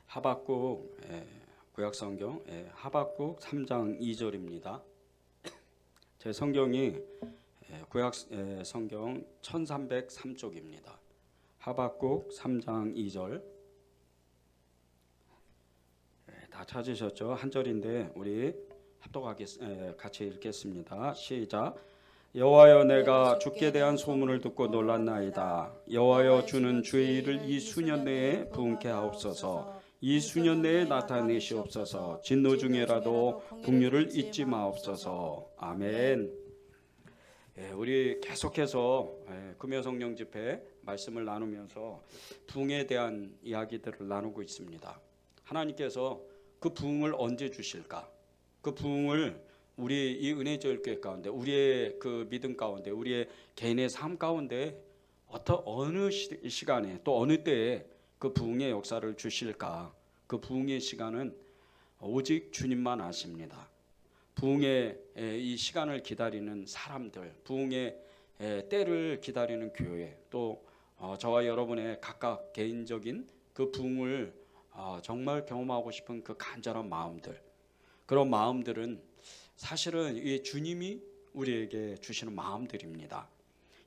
하박국 구약성경 하박국 3장 2절입니다. 제 성경이 구약 성경 1303쪽입니다. 하박국 3장 2절 다 찾으셨죠? 한 절인데 우리 합독하게 같이 읽겠습니다. 시작. 여호와여, 내가 주께 대한 소문을 듣고 놀랐나이다. 여호와여, 주는 주의 일을 이 수년 내에 부응케 하옵소서. 이 수년 내에 나타내시옵소서. 진노 중에라도 긍휼을 잊지 마옵소서. 아멘. 우리 계속해서 금요성령 집회 말씀을 나누면서 부흥에 대한 이야기들을 나누고 있습니다. 하나님께서 그 부흥을 언제 주실까? 그 부흥을 우리 이 은혜절교회 가운데, 우리의 그 믿음 가운데, 우리의 개인의 삶 가운데 어느 시간에 또 어느 때에 그 부흥의 역사를 주실까? 그 부흥의 시간은 오직 주님만 아십니다. 부흥의 이 시간을 기다리는 사람들, 부흥의 때를 기다리는 교회, 또 저와 여러분의 각각 개인적인 그 부흥을 정말 경험하고 싶은 그 간절한 마음들, 그런 마음들은 사실은 이 주님이 우리에게 주시는 마음들입니다.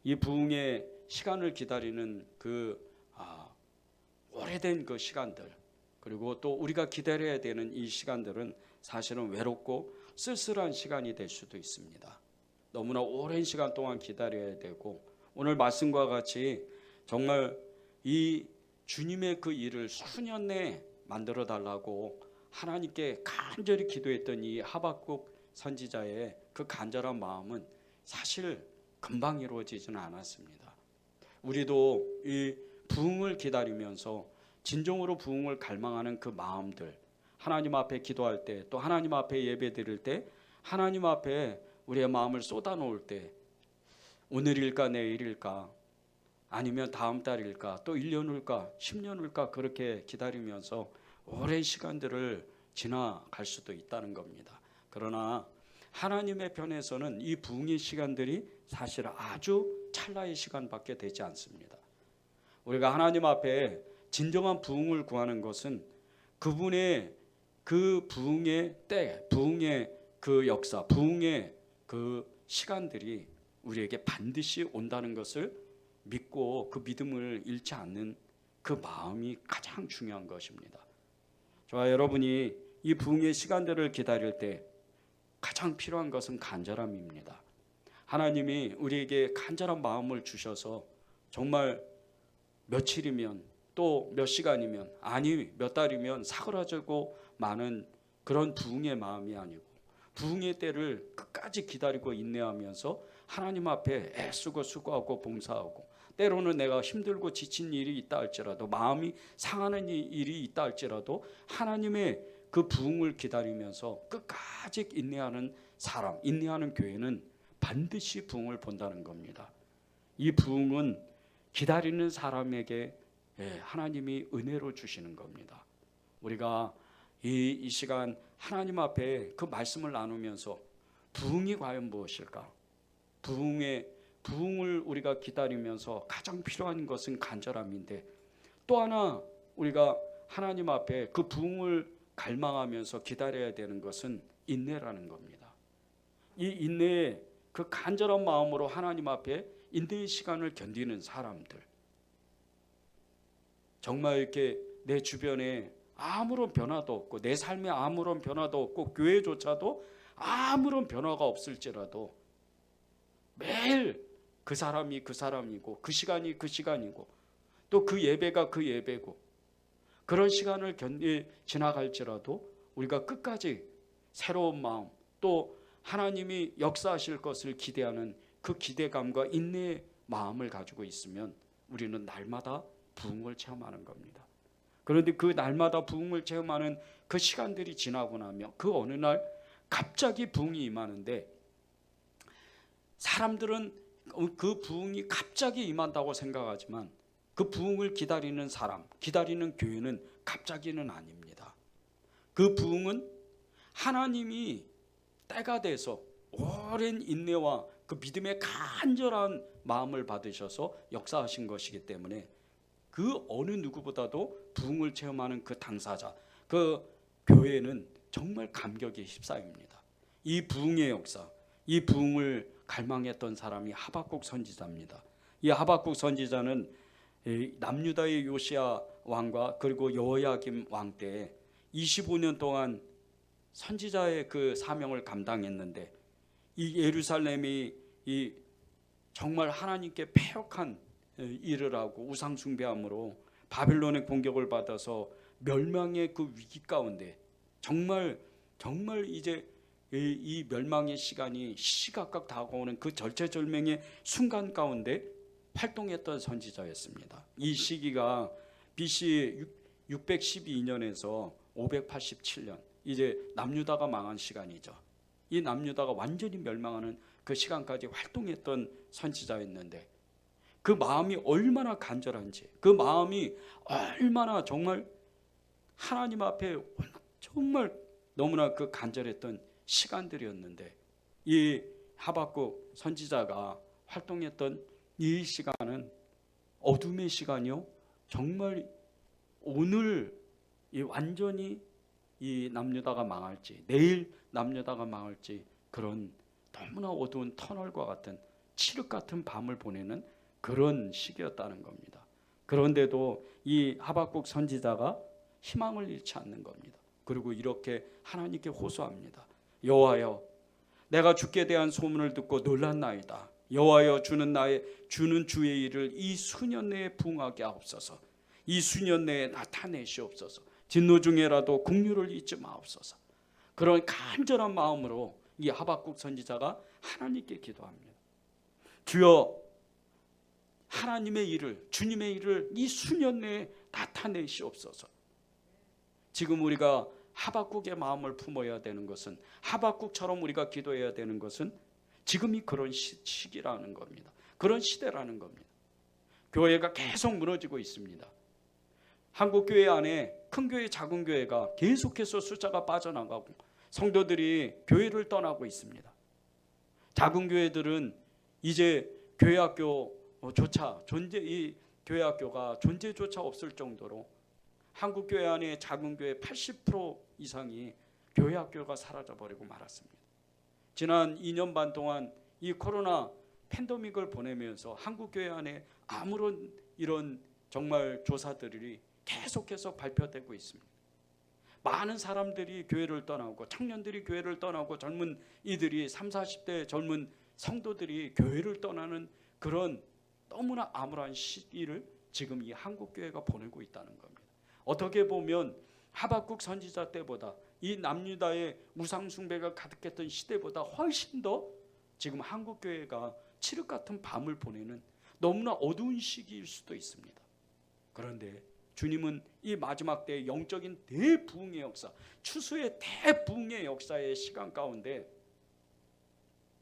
이 부흥의 시간을 기다리는 그 오래된 그 시간들, 그리고 또 우리가 기다려야 되는 이 시간들은 사실은 외롭고 쓸쓸한 시간이 될 수도 있습니다. 너무나 오랜 시간 동안 기다려야 되고, 오늘 말씀과 같이 정말 이 주님의 그 일을 수년 내에 만들어 달라고 하나님께 간절히 기도했던 이 하박국 선지자의 그 간절한 마음은 사실 금방 이루어지지는 않았습니다. 우리도 이 부흥을 기다리면서 진정으로 부흥을 갈망하는 그 마음들, 하나님 앞에 기도할 때, 또 하나님 앞에 예배 드릴 때, 하나님 앞에 우리의 마음을 쏟아놓을 때, 오늘일까 내일일까, 아니면 다음 달일까, 또 1년 후일까 10년 후일까, 그렇게 기다리면서 오랜 시간들을 지나갈 수도 있다는 겁니다. 그러나 하나님의 편에서는 이 부흥의 시간들이 사실 아주 찰나의 시간밖에 되지 않습니다. 우리가 하나님 앞에 진정한 부흥을 구하는 것은 그분의 그 부흥의 때, 부흥의 그 역사, 부흥의 그 시간들이 우리에게 반드시 온다는 것을 믿고 그 믿음을 잃지 않는 그 마음이 가장 중요한 것입니다. 저와 여러분이 이 부흥의 시간들을 기다릴 때 가장 필요한 것은 간절함입니다. 하나님이 우리에게 간절한 마음을 주셔서 정말 며칠이면, 또 몇 시간이면, 아니 몇 달이면 사그라지고 마는 그런 부흥의 마음이 아니고, 부흥의 때를 끝까지 기다리고 인내하면서 하나님 앞에 애쓰고 수고하고 봉사하고, 때로는 내가 힘들고 지친 일이 있다 할지라도, 마음이 상하는 일이 있다 할지라도 하나님의 그 부흥을 기다리면서 끝까지 인내하는 사람, 인내하는 교회는 반드시 부흥을 본다는 겁니다. 이 부흥은 기다리는 사람에게 하나님이 은혜로 주시는 겁니다. 우리가 이 시간 하나님 앞에 그 말씀을 나누면서 부흥이 과연 무엇일까? 부흥을 우리가 기다리면서 가장 필요한 것은 간절함인데, 또 하나 우리가 하나님 앞에 그 부흥을 갈망하면서 기다려야 되는 것은 인내라는 겁니다. 이 인내의 그 간절한 마음으로 하나님 앞에 인내의 시간을 견디는 사람들, 정말 이렇게 내 주변에 아무런 변화도 없고, 내 삶에 아무런 변화도 없고, 교회조차도 아무런 변화가 없을지라도 매일 그 사람이 그 사람이고, 그 시간이 그 시간이고, 또 그 예배가 그 예배고, 그런 시간을 지나갈지라도 우리가 끝까지 새로운 마음, 또 하나님이 역사하실 것을 기대하는 그 기대감과 인내의 마음을 가지고 있으면 우리는 날마다 부흥을 체험하는 겁니다. 그런데 그 날마다 부흥을 체험하는 그 시간들이 지나고 나면 그 어느 날 갑자기 부흥이 임하는데, 사람들은 그 부흥이 갑자기 임한다고 생각하지만 그 부흥을 기다리는 사람, 기다리는 교회는 갑자기는 아닙니다. 그 부흥은 하나님이 때가 돼서 오랜 인내와 그 믿음의 간절한 마음을 받으셔서 역사하신 것이기 때문에 그 어느 누구보다도 부흥을 체험하는 그 당사자, 그 교회는 정말 감격에 휩싸입니다. 이 부흥의 역사, 이 부흥을 갈망했던 사람이 하박국 선지자입니다. 이 하박국 선지자는 남유다의 요시야 왕과 그리고 여호야김 왕 때 25년 동안 선지자의 그 사명을 감당했는데, 이 예루살렘이 이 정말 하나님께 패역한 일을 하고 우상 숭배함으로 바빌론의 공격을 받아서 멸망의 그 위기 가운데 정말 이제 이 멸망의 시간이 시시각각 다가오는 그 절체절명의 순간 가운데 활동했던 선지자였습니다. 이 시기가 BC 612년에서 587년, 이제 남유다가 망한 시간이죠. 이 남유다가 완전히 멸망하는 그 시간까지 활동했던 선지자였는데, 그 마음이 얼마나 간절한지, 그 마음이 얼마나 정말 하나님 앞에 정말 너무나 그 간절했던 시간들이었는데, 이 하박국 선지자가 활동했던 이 시간은 어둠의 시간이요, 정말 오늘 이 완전히 이 남유다가 망할지, 내일 남유다가 망할지, 그런 너무나 어두운 터널과 같은 칠흑 같은 밤을 보내는 그런 시기였다는 겁니다. 그런데도 이 하박국 선지자가 희망을 잃지 않는 겁니다. 그리고 이렇게 하나님께 호소합니다. 여호와여, 내가 주께 대한 소문을 듣고 놀랐나이다. 여호와여, 주는 주의 일을 이 수년 내에 부응하게 하옵소서. 이 수년 내에 나타내시옵소서. 진노 중에라도 긍휼을 잊지 마옵소서. 그런 간절한 마음으로 이 하박국 선지자가 하나님께 기도합니다. 주여, 하나님의 일을, 주님의 일을 이 수년 내에 나타내시옵소서. 지금 우리가 하박국의 마음을 품어야 되는 것은, 하박국처럼 우리가 기도해야 되는 것은 지금이 그런 시기라는 겁니다. 그런 시대라는 겁니다. 교회가 계속 무너지고 있습니다. 한국교회 안에 큰 교회, 작은 교회가 계속해서 숫자가 빠져나가고 성도들이 교회를 떠나고 있습니다. 작은 교회들은 이제 교회학교조차 이 교회학교가 존재조차 없을 정도로 한국교회 안에 작은 교회 80% 이상이 교회학교가 사라져버리고 말았습니다. 지난 2년 반 동안 이 코로나 팬데믹을 보내면서 한국교회 안에 아무런 이런 정말 조사들이 계속해서 발표되고 있습니다. 많은 사람들이 교회를 떠나고, 청년들이 교회를 떠나고, 젊은 이들이 30, 40대 젊은 성도들이 교회를 떠나는 그런 너무나 암울한 시기를 지금 이 한국교회가 보내고 있다는 겁니다. 어떻게 보면 하박국 선지자 때보다, 이 남유다의 우상 숭배가 가득했던 시대보다 훨씬 더 지금 한국교회가 칠흑 같은 밤을 보내는 너무나 어두운 시기일 수도 있습니다. 그런데 주님은 이 마지막 때의 영적인 대부흥의 역사, 추수의 대부흥의 역사의 시간 가운데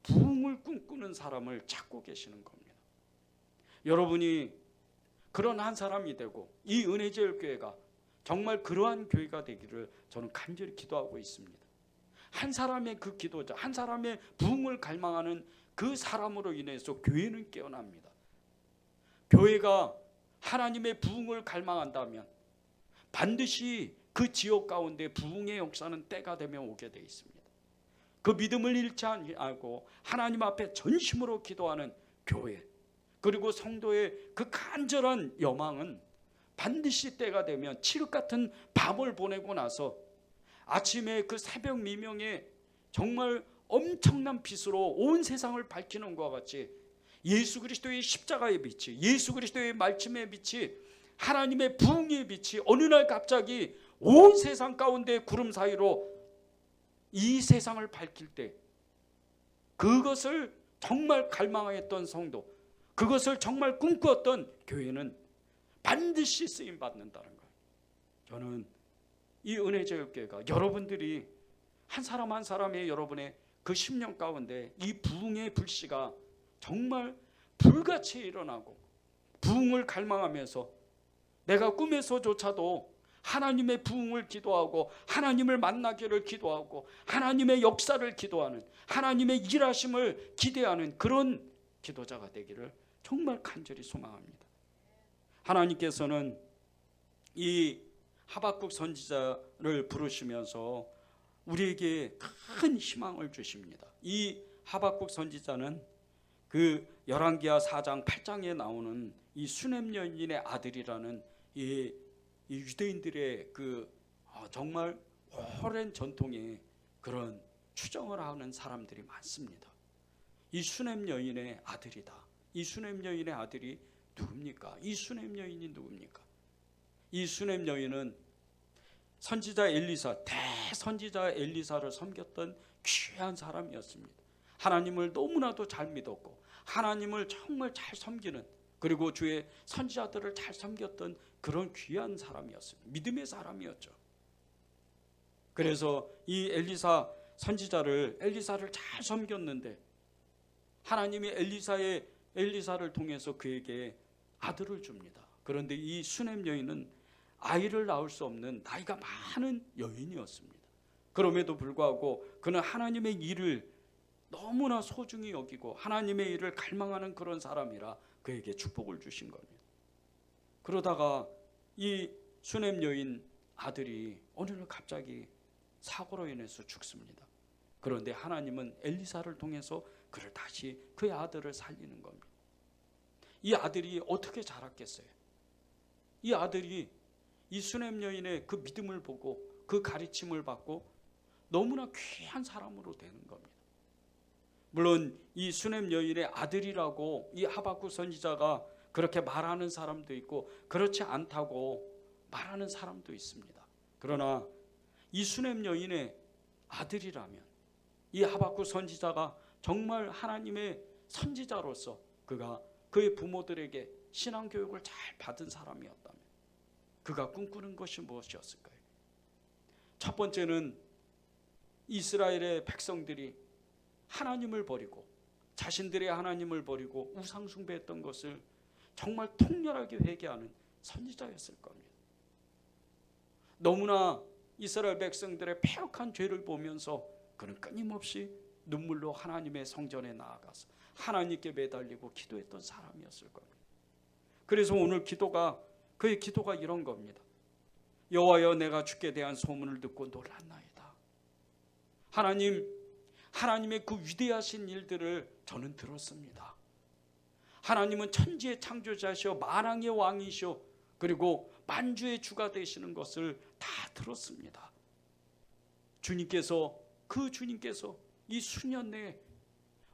부흥을 꿈꾸는 사람을 찾고 계시는 겁니다. 여러분이 그런 한 사람이 되고, 이 은혜제일교회가 정말 그러한 교회가 되기를 저는 간절히 기도하고 있습니다. 한 사람의 그 기도자, 한 사람의 부흥을 갈망하는 그 사람으로 인해서 교회는 깨어납니다. 교회가 하나님의 부흥을 갈망한다면 반드시 그 지역 가운데 부흥의 역사는 때가 되면 오게 되어 있습니다. 그 믿음을 잃지 않고 하나님 앞에 전심으로 기도하는 교회, 그리고 성도의 그 간절한 여망은 반드시 때가 되면 칠흑 같은 밤을 보내고 나서 아침에 그 새벽 미명에 정말 엄청난 빛으로 온 세상을 밝히는 것과 같이 예수 그리스도의 십자가의 빛이, 예수 그리스도의 말씀의 빛이, 하나님의 부흥의 빛이 어느 날 갑자기 온 세상 가운데 구름 사이로 이 세상을 밝힐 때, 그것을 정말 갈망했던 성도, 그것을 정말 꿈꾸었던 교회는 반드시 쓰임 받는다는 거예요. 저는 이 은혜제일교회가 여러분들이 한 사람 한 사람의 여러분의 그 10년 가운데 이 부흥의 불씨가 정말 불같이 일어나고, 부흥을 갈망하면서 내가 꿈에서조차도 하나님의 부흥을 기도하고, 하나님을 만나기를 기도하고, 하나님의 역사를 기도하는, 하나님의 일하심을 기대하는 그런 기도자가 되기를 정말 간절히 소망합니다. 하나님께서는 이 하박국 선지자를 부르시면서 우리에게 큰 희망을 주십니다. 이 하박국 선지자는 그 열왕기하 4장 8장에 나오는 이 수넴 여인의 아들이라는 이 유대인들의 그 정말 오랜 전통의 그런 추정을 하는 사람들이 많습니다. 이 수넴 여인의 아들이다. 이 수넴 여인의 아들이 누굽니까? 이 수넴 여인이 누굽니까? 이 수넴 여인은 선지자 엘리사, 대선지자 엘리사를 섬겼던 귀한 사람이었습니다. 하나님을 너무나도 잘 믿었고 하나님을 정말 잘 섬기는, 그리고 주의 선지자들을 잘 섬겼던 그런 귀한 사람이었습니다. 믿음의 사람이었죠. 그래서 이 선지자를 엘리사를 잘 섬겼는데 하나님이 엘리사를 통해서 그에게 아들을 줍니다. 그런데 이 수넴 여인은 아이를 낳을 수 없는 나이가 많은 여인이었습니다. 그럼에도 불구하고 그는 하나님의 일을 너무나 소중히 여기고 하나님의 일을 갈망하는 그런 사람이라 그에게 축복을 주신 겁니다. 그러다가 이 수넴 여인 아들이 어느 날 갑자기 사고로 인해서 죽습니다. 그런데 하나님은 엘리사를 통해서 그를 다시 그의 아들을 살리는 겁니다. 이 아들이 어떻게 자랐겠어요? 이 아들이 이 수넴 여인의 그 믿음을 보고 그 가르침을 받고 너무나 귀한 사람으로 되는 겁니다. 물론 이 수넴 여인의 아들이라고 이 하박국 선지자가 그렇게 말하는 사람도 있고 그렇지 않다고 말하는 사람도 있습니다. 그러나 이 수넴 여인의 아들이라면 이 하박국 선지자가 정말 하나님의 선지자로서 그가 그의 부모들에게 신앙교육을 잘 받은 사람이었다면 그가 꿈꾸는 것이 무엇이었을까요? 첫 번째는 이스라엘의 백성들이 하나님을 버리고 자신들의 하나님을 버리고 우상 숭배했던 것을 정말 통렬하게 회개하는 선지자였을 겁니다. 너무나 이스라엘 백성들의 패역한 죄를 보면서 그는 끊임없이 눈물로 하나님의 성전에 나아가서 하나님께 매달리고 기도했던 사람이었을 겁니다. 그래서 오늘 그의 기도가 이런 겁니다. 여호와여, 내가 주께 대한 소문을 듣고 놀랐나이다. 하나님의 그 위대하신 일들을 저는 들었습니다. 하나님은 천지의 창조자시오 만왕의 왕이시오 그리고 만주의 주가 되시는 것을 다 들었습니다. 주님께서 이 수년 내에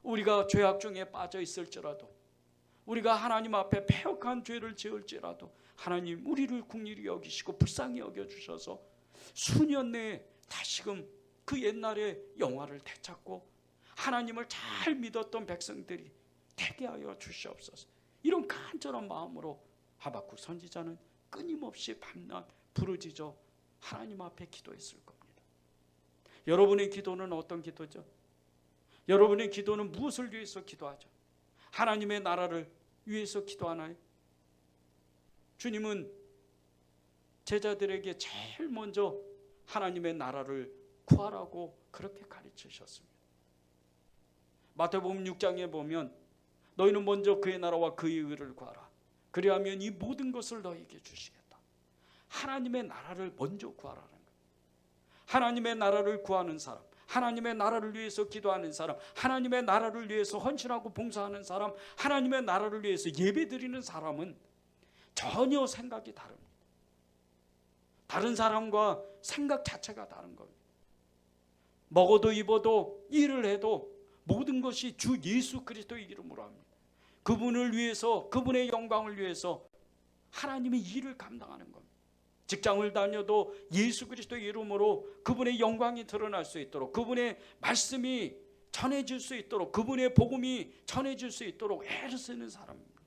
우리가 죄악 중에 빠져 있을지라도 우리가 하나님 앞에 패역한 죄를 지을지라도 하나님 우리를 긍휼히 여기시고 불쌍히 여겨주셔서 수년 내에 다시금 그 옛날의 영화를 되찾고 하나님을 잘 믿었던 백성들이 되게 하여 주시옵소서. 이런 간절한 마음으로 하박국 선지자는 끊임없이 밤낮 부르짖어 하나님 앞에 기도했을 겁니다. 여러분의 기도는 어떤 기도죠? 여러분의 기도는 무엇을 위해서 기도하죠? 하나님의 나라를 위해서 기도하나요? 주님은 제자들에게 제일 먼저 하나님의 나라를 구하라고 그렇게 가르치셨습니다. 마태복음 6장에 보면 너희는 먼저 그의 나라와 그의 의를 구하라. 그리하면 이 모든 것을 너희에게 주시겠다. 하나님의 나라를 먼저 구하라는 거예요. 하나님의 나라를 구하는 사람, 하나님의 나라를 위해서 기도하는 사람, 하나님의 나라를 위해서 헌신하고 봉사하는 사람, 하나님의 나라를 위해서 예배드리는 사람은 전혀 생각이 다릅니다. 다른 사람과 생각 자체가 다른 겁니다. 먹어도 입어도 일을 해도 모든 것이 주 예수 그리스도의 이름으로 합니다. 그분을 위해서, 그분의 영광을 위해서 하나님의 일을 감당하는 겁니다. 직장을 다녀도 예수 그리스도의 이름으로 그분의 영광이 드러날 수 있도록, 그분의 말씀이 전해질 수 있도록, 그분의 복음이 전해질 수 있도록 애를 쓰는 사람입니다.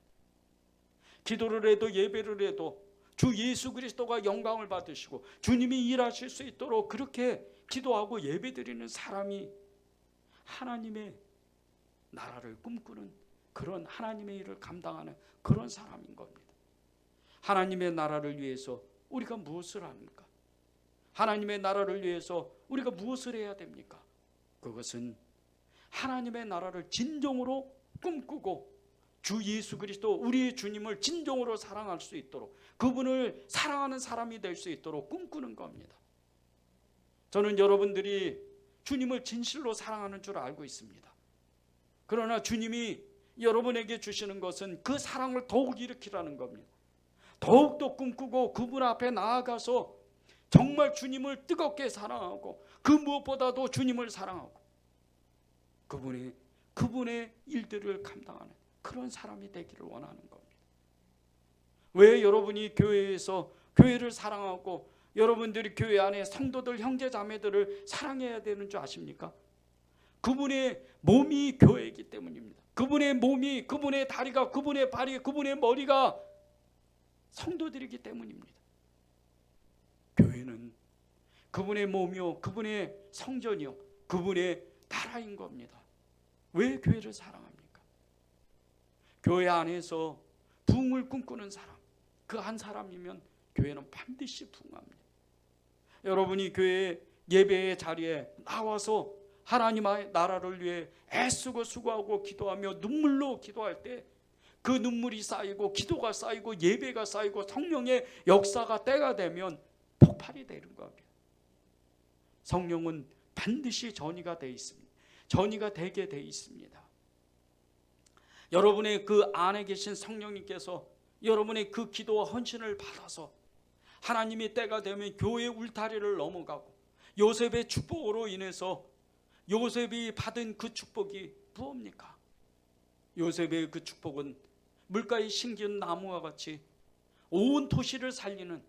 기도를 해도 예배를 해도 주 예수 그리스도가 영광을 받으시고 주님이 일하실 수 있도록 그렇게 기도하고 예배드리는 사람이 하나님의 나라를 꿈꾸는 그런 하나님의 일을 감당하는 그런 사람인 겁니다. 하나님의 나라를 위해서 우리가 무엇을 합니까? 하나님의 나라를 위해서 우리가 무엇을 해야 됩니까? 그것은 하나님의 나라를 진정으로 꿈꾸고 주 예수 그리스도 우리 주님을 진정으로 사랑할 수 있도록, 그분을 사랑하는 사람이 될 수 있도록 꿈꾸는 겁니다. 저는 여러분들이 주님을 진실로 사랑하는 줄 알고 있습니다. 그러나 주님이 여러분에게 주시는 것은 그 사랑을 더욱 일으키라는 겁니다. 더욱더 꿈꾸고 그분 앞에 나아가서 정말 주님을 뜨겁게 사랑하고, 그 무엇보다도 주님을 사랑하고 그분의 일들을 감당하는 그런 사람이 되기를 원하는 겁니다. 왜 여러분이 교회에서 교회를 사랑하고 여러분들이 교회 안에 성도들 형제 자매들을 사랑해야 되는 줄 아십니까? 그분의 몸이 교회이기 때문입니다. 그분의 몸이, 그분의 다리가, 그분의 발이, 그분의 머리가 성도들이기 때문입니다. 교회는 그분의 몸이요, 그분의 성전이요, 그분의 나라인 겁니다. 왜 교회를 사랑합니까? 교회 안에서 부흥을 꿈꾸는 사람, 그 한 사람이면 교회는 반드시 부흥합니다. 여러분이 교회 예배의 자리에 나와서 하나님의 나라를 위해 애쓰고 수고하고 기도하며 눈물로 기도할 때 그 눈물이 쌓이고 기도가 쌓이고 예배가 쌓이고 성령의 역사가 때가 되면 폭발이 되는 겁니다. 성령은 반드시 전이가 되어 있습니다. 전이가 되게 되어 있습니다. 여러분의 그 안에 계신 성령님께서 여러분의 그 기도와 헌신을 받아서 하나님의 때가 되면 교회의 울타리를 넘어가고, 요셉의 축복으로 인해서 요셉이 받은 그 축복이 무엇입니까? 요셉의 그 축복은 물가에 심긴 나무와 같이 온 도시를 살리는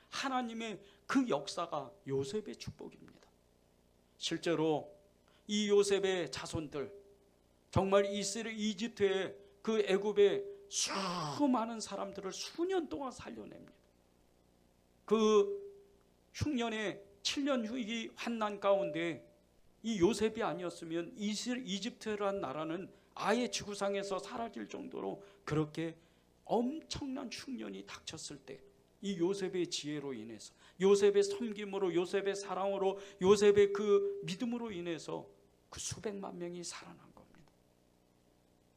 하나님의 그 역사가 요셉의 축복입니다. 실제로 이 요셉의 자손들, 정말 이집트의 그 애굽의 수많은 사람들을 수년 동안 살려냅니다. 그 흉년의 7년 후기 환난 가운데 이 요셉이 아니었으면 이집트라는 나라는 아예 지구상에서 사라질 정도로 그렇게 엄청난 흉년이 닥쳤을 때 이 요셉의 지혜로 인해서, 요셉의 섬김으로, 요셉의 사랑으로, 요셉의 그 믿음으로 인해서 그 수백만 명이 살아난 겁니다.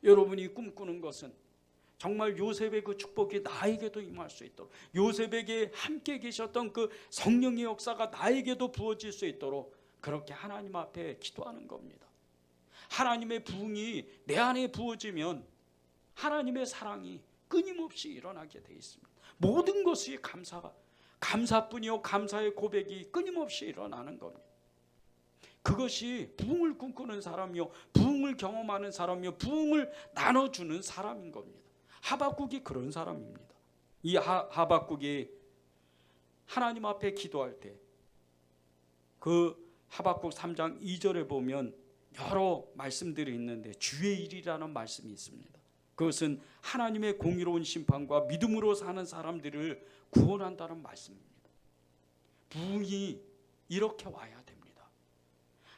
여러분이 꿈꾸는 것은 정말 요셉의 그 축복이 나에게도 임할 수 있도록, 요셉에게 함께 계셨던 그 성령의 역사가 나에게도 부어질 수 있도록 그렇게 하나님 앞에 기도하는 겁니다. 하나님의 부흥이 내 안에 부어지면 하나님의 사랑이 끊임없이 일어나게 되어 있습니다. 모든 것이 감사뿐이요, 감사의 고백이 끊임없이 일어나는 겁니다. 그것이 부흥을 꿈꾸는 사람이요, 부흥을 경험하는 사람이요, 부흥을 나눠주는 사람인 겁니다. 하박국이 그런 사람입니다. 이 하박국이 하나님 앞에 기도할 때 그 하박국 3장 2절에 보면 여러 말씀들이 있는데 주의 일이라는 말씀이 있습니다. 그것은 하나님의 공의로운 심판과 믿음으로 사는 사람들을 구원한다는 말씀입니다. 부흥이 이렇게 와야 됩니다.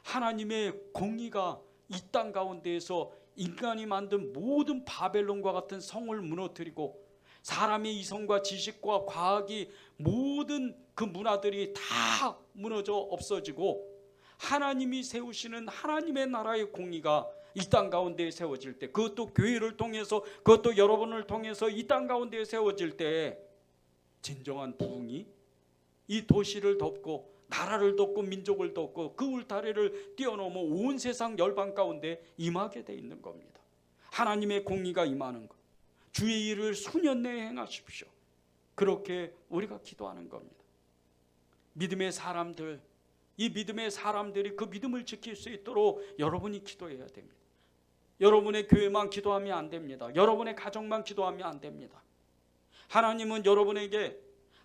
하나님의 공의가 이 땅 가운데에서 인간이 만든 모든 바벨론과 같은 성을 무너뜨리고, 사람의 이성과 지식과 과학이 모든 그 문화들이 다 무너져 없어지고, 하나님이 세우시는 하나님의 나라의 공의가 이 땅 가운데에 세워질 때, 그것도 교회를 통해서, 그것도 여러분을 통해서 이 땅 가운데에 세워질 때 진정한 부흥이 이 도시를 덮고 나라를 덮고 민족을 덮고 그 울타리를 뛰어넘어 온 세상 열방 가운데 임하게 돼 있는 겁니다. 하나님의 공의가 임하는 것, 주의 일을 수년 내에 행하십시오. 그렇게 우리가 기도하는 겁니다. 믿음의 사람들, 이 믿음의 사람들이 그 믿음을 지킬 수 있도록 여러분이 기도해야 됩니다. 여러분의 교회만 기도하면 안 됩니다. 여러분의 가정만 기도하면 안 됩니다. 하나님은 여러분에게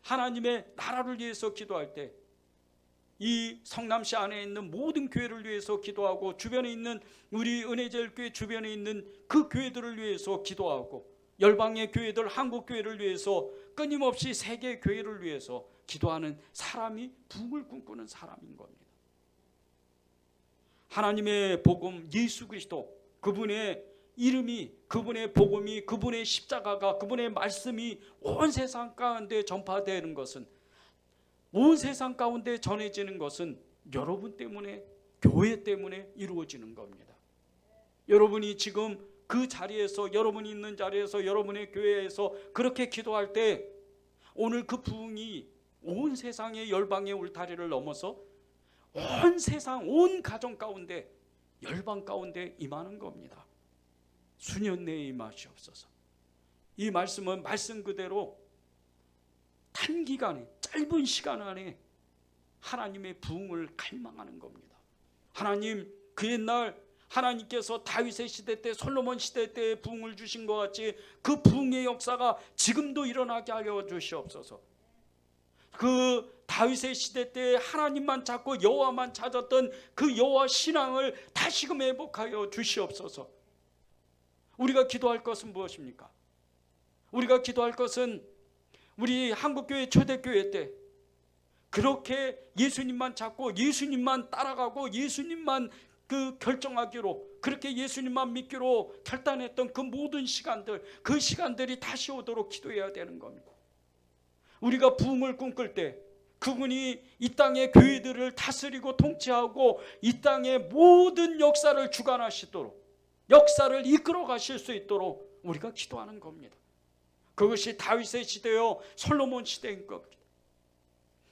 하나님의 나라를 위해서 기도할 때 이 성남시 안에 있는 모든 교회를 위해서 기도하고, 주변에 있는 우리 은혜제일교회 주변에 있는 그 교회들을 위해서 기도하고, 열방의 교회들, 한국 교회를 위해서 끊임없이 세계 교회를 위해서 기도하는 사람이 부흥을 꿈꾸는 사람인 겁니다. 하나님의 복음 예수 그리스도, 그분의 이름이, 그분의 복음이, 그분의 십자가가, 그분의 말씀이 온 세상 가운데 전파되는 것은, 온 세상 가운데 전해지는 것은 여러분 때문에, 교회 때문에 이루어지는 겁니다. 여러분이 지금 그 자리에서, 여러분이 있는 자리에서, 여러분의 교회에서 그렇게 기도할 때 오늘 그 부흥이 온 세상의 열방의 울타리를 넘어서 온 세상, 온 가정 가운데, 열방 가운데 임하는 겁니다. 수년 내에 임하시옵소서. 이 말씀은 말씀 그대로 단기간에, 짧은 시간 안에 하나님의 부흥을 갈망하는 겁니다. 하나님, 그 옛날 하나님께서 다윗의 시대 때, 솔로몬 시대 때 부흥을 주신 것 같이 그 부흥의 역사가 지금도 일어나게 하여 주시옵소서. 그 다윗의 시대 때 하나님만 찾고 여호와만 찾았던 그 여호와 신앙을 다시금 회복하여 주시옵소서. 우리가 기도할 것은 무엇입니까? 우리가 기도할 것은 우리 한국교회 초대교회 때 그렇게 예수님만 찾고 예수님만 따라가고 예수님만 그 결정하기로, 그렇게 예수님만 믿기로 결단했던 그 모든 시간들, 그 시간들이 다시 오도록 기도해야 되는 겁니다. 우리가 부흥을 꿈꿀 때 그분이 이 땅의 교회들을 다스리고 통치하고 이 땅의 모든 역사를 주관하시도록, 역사를 이끌어 가실 수 있도록 우리가 기도하는 겁니다. 그것이 다윗의 시대요 솔로몬 시대인 겁니다.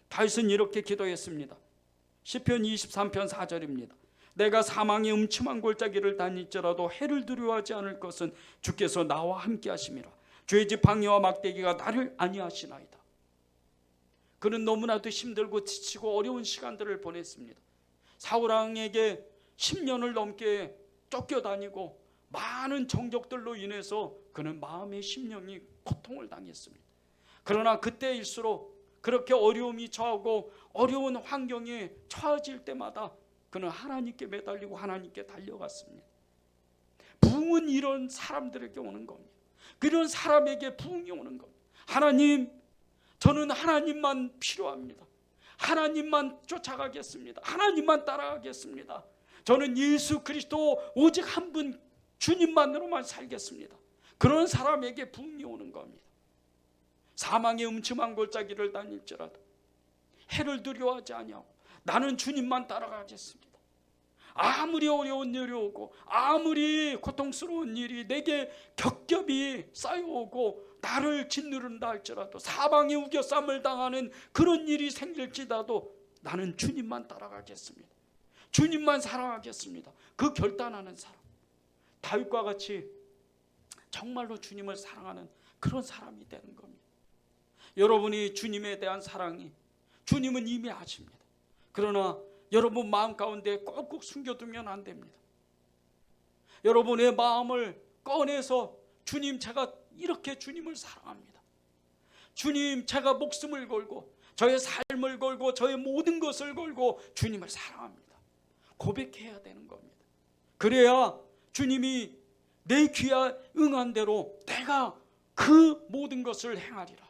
다윗은 이렇게 기도했습니다. 시편 23편 4절입니다. 내가 사망의 음침한 골짜기를 다닐지라도 해를 두려워하지 않을 것은 주께서 나와 함께 하심이라. 주의 지팡이와 막대기가 나를 안위하시나이다. 그는 너무나도 힘들고 지치고 어려운 시간들을 보냈습니다. 사울왕에게 10년을 넘게 쫓겨다니고 많은 정적들로 인해서 그는 마음의 심령이 고통을 당했습니다. 그러나 그때일수록 그렇게 어려움이 처하고 어려운 환경에 처해질 때마다 그는 하나님께 매달리고 하나님께 달려갔습니다. 부흥은 이런 사람들에게 오는 겁니다. 그런 사람에게 부흥이 오는 겁니다. 하나님, 저는 하나님만 필요합니다. 하나님만 쫓아가겠습니다. 하나님만 따라가겠습니다. 저는 예수 그리스도 오직 한 분 주님만으로만 살겠습니다. 그런 사람에게 부흥이 오는 겁니다. 사망의 음침한 골짜기를 다닐지라도 해를 두려워하지 아니하고 나는 주님만 따라가겠습니다. 아무리 어려운 일이 오고 아무리 고통스러운 일이 내게 겹겹이 쌓여오고 나를 짓누른다 할지라도, 사방에 우겨쌈을 당하는 그런 일이 생길지라도 나는 주님만 따라가겠습니다. 주님만 사랑하겠습니다. 그 결단하는 사람, 다윗과 같이 정말로 주님을 사랑하는 그런 사람이 되는 겁니다. 여러분이 주님에 대한 사랑이, 주님은 이미 아십니다. 그러나 여러분 마음 가운데 꼭꼭 숨겨두면 안 됩니다. 여러분의 마음을 꺼내서 주님, 제가 이렇게 주님을 사랑합니다. 주님, 제가 목숨을 걸고 저의 삶을 걸고 저의 모든 것을 걸고 주님을 사랑합니다. 고백해야 되는 겁니다. 그래야 주님이 내 귀에 응한 대로 내가 그 모든 것을 행하리라.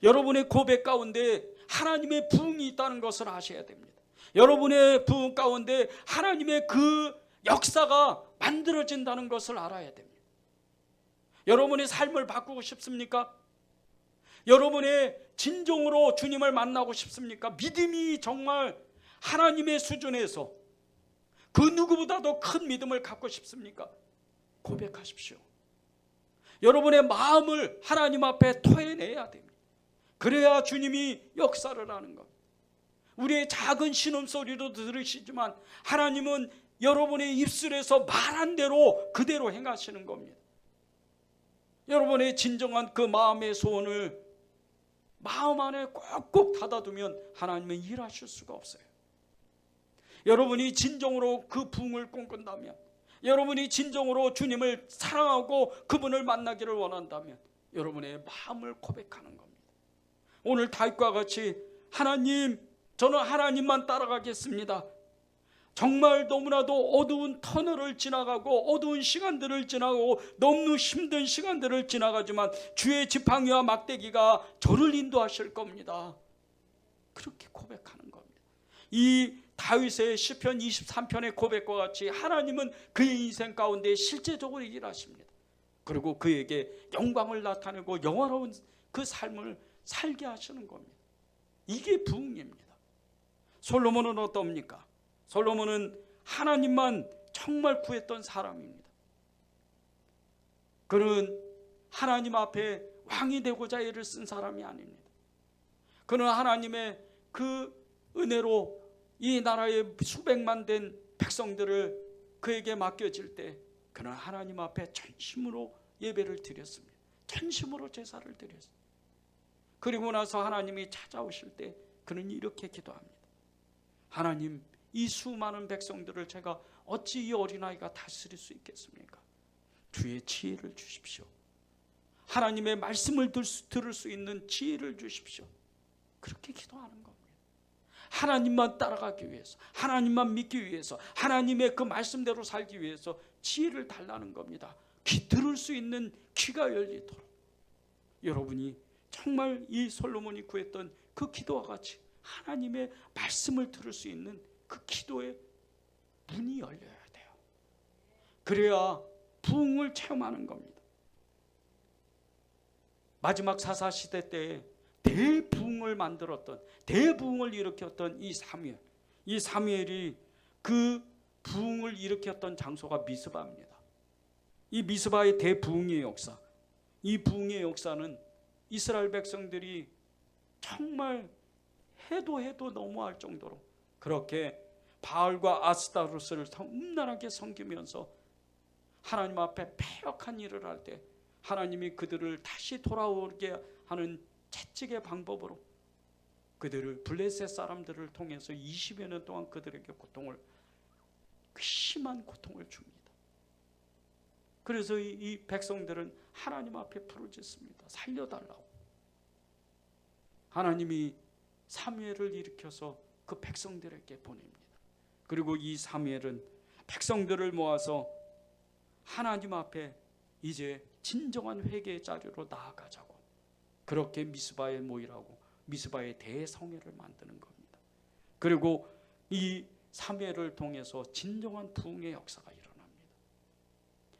여러분의 고백 가운데 하나님의 부흥이 있다는 것을 아셔야 됩니다. 여러분의 부흥 가운데 하나님의 그 역사가 만들어진다는 것을 알아야 됩니다. 여러분의 삶을 바꾸고 싶습니까? 여러분의 진정으로 주님을 만나고 싶습니까? 믿음이 정말 하나님의 수준에서 그 누구보다도 큰 믿음을 갖고 싶습니까? 고백하십시오. 여러분의 마음을 하나님 앞에 토해내야 됩니다. 그래야 주님이 역사를 하는 겁니다. 우리의 작은 신음소리도 들으시지만 하나님은 여러분의 입술에서 말한 대로 그대로 행하시는 겁니다. 여러분의 진정한 그 마음의 소원을 마음 안에 꼭꼭 닫아두면 하나님은 일하실 수가 없어요. 여러분이 진정으로 그 부흥을 꿈꾼다면, 여러분이 진정으로 주님을 사랑하고 그분을 만나기를 원한다면 여러분의 마음을 고백하는 겁니다. 오늘 다윗과 같이 하나님, 저는 하나님만 따라가겠습니다. 정말 너무나도 어두운 터널을 지나가고 어두운 시간들을 지나고 너무 힘든 시간들을 지나가지만 주의 지팡이와 막대기가 저를 인도하실 겁니다. 그렇게 고백하는 겁니다. 이 다윗의 시편 23편의 고백과 같이 하나님은 그의 인생 가운데 실제적으로 일하십니다. 그리고 그에게 영광을 나타내고 영화로운 그 삶을 살게 하시는 겁니다. 이게 부흥입니다. 솔로몬은 어떻습니까? 솔로몬은 하나님만 정말 구했던 사람입니다. 그는 하나님 앞에 왕이 되고자 애를 쓴 사람이 아닙니다. 그는 하나님의 그 은혜로 이 나라의 수백만 된 백성들을 그에게 맡겨질 때 그는 하나님 앞에 전심으로 예배를 드렸습니다. 전심으로 제사를 드렸습니다. 그리고 나서 하나님이 찾아오실 때 그는 이렇게 기도합니다. 하나님, 이 수많은 백성들을 제가 어찌 이 어린아이가 다스릴 수 있겠습니까? 주의 지혜를 주십시오. 하나님의 말씀을 들을 수 있는 지혜를 주십시오. 그렇게 기도하는 겁니다. 하나님만 따라가기 위해서, 하나님만 믿기 위해서, 하나님의 그 말씀대로 살기 위해서 지혜를 달라는 겁니다. 들을 수 있는 귀가 열리도록. 여러분이 정말 이 솔로몬이 구했던 그 기도와 같이 하나님의 말씀을 들을 수 있는 그 기도의 문이 열려야 돼요. 그래야 부흥을 체험하는 겁니다. 마지막 사사시대 때에 대부흥을 만들었던, 대부흥을 일으켰던 이 사무엘이 그 부흥을 일으켰던 장소가 미스바입니다. 이 미스바의 대부흥의 역사, 이 부흥의 역사는 이스라엘 백성들이 정말 해도 너무할 정도로 그렇게 바알과 아스타로스를 음란하게 섬기면서 하나님 앞에 패역한 일을 할 때 하나님이 그들을 다시 돌아오게 하는 채찍의 방법으로 그들을, 블레셋 사람들을 통해서 20여 년 동안 그들에게 심한 고통을 줍니다. 그래서 이 백성들은 하나님 앞에 부르짖습니다. 살려달라고. 하나님이 사무엘을 일으켜서 그 백성들에게 보냅니다. 그리고 이 사무엘은 백성들을 모아서 하나님 앞에 이제 진정한 회개의 자리로 나아가자고, 그렇게 미스바에 모이라고 미스바의 대성회를 만드는 겁니다. 그리고 이 사무엘을 통해서 진정한 부흥의 역사가 일어납니다.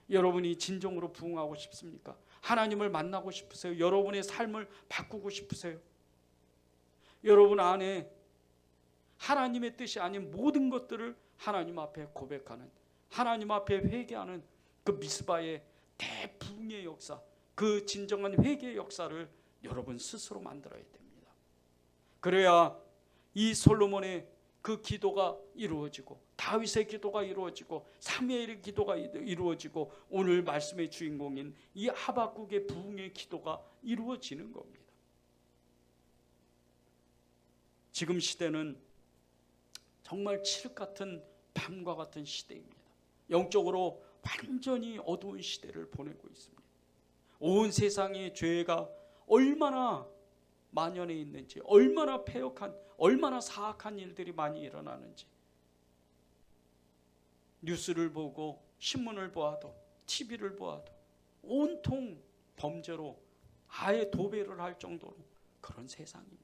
여러분이 진정으로 부흥하고 싶습니까? 하나님을 만나고 싶으세요? 여러분의 삶을 바꾸고 싶으세요? 여러분 안에 하나님의 뜻이 아닌 모든 것들을 하나님 앞에 고백하는, 하나님 앞에 회개하는 그 미스바의 대부흥의 역사, 그 진정한 회개의 역사를 여러분 스스로 만들어야 됩니다. 그래야 이 솔로몬의 그 기도가 이루어지고, 다윗의 기도가 이루어지고, 사무엘의 기도가 이루어지고, 오늘 말씀의 주인공인 이 하박국의 부흥의 기도가 이루어지는 겁니다. 지금 시대는 정말 칠흑 같은 밤과 같은 시대입니다. 영적으로 완전히 어두운 시대를 보내고 있습니다. 온 세상의 죄가 얼마나 만연해 있는지, 얼마나 패역한, 얼마나 사악한 일들이 많이 일어나는지, 뉴스를 보고 신문을 보아도, TV를 보아도 온통 범죄로 아예 도배를 할 정도로 그런 세상입니다.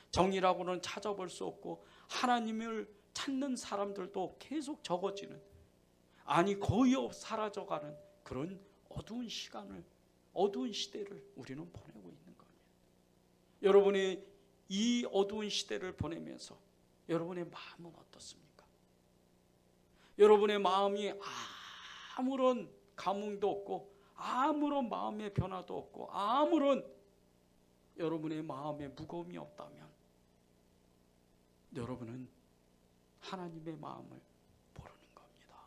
정의라고는 찾아볼 수 없고 하나님을 찾는 사람들도 계속 적어지는, 아니 거의 사라져가는 그런 어두운 시간을, 어두운 시대를 우리는 보내고 있는 겁니다. 여러분이 이 어두운 시대를 보내면서 여러분의 마음은 어떻습니까? 여러분의 마음이 아무런 감흥도 없고, 아무런 마음의 변화도 없고, 아무런 여러분의 마음에 무거움이 없다면 여러분은 하나님의 마음을 모르는 겁니다.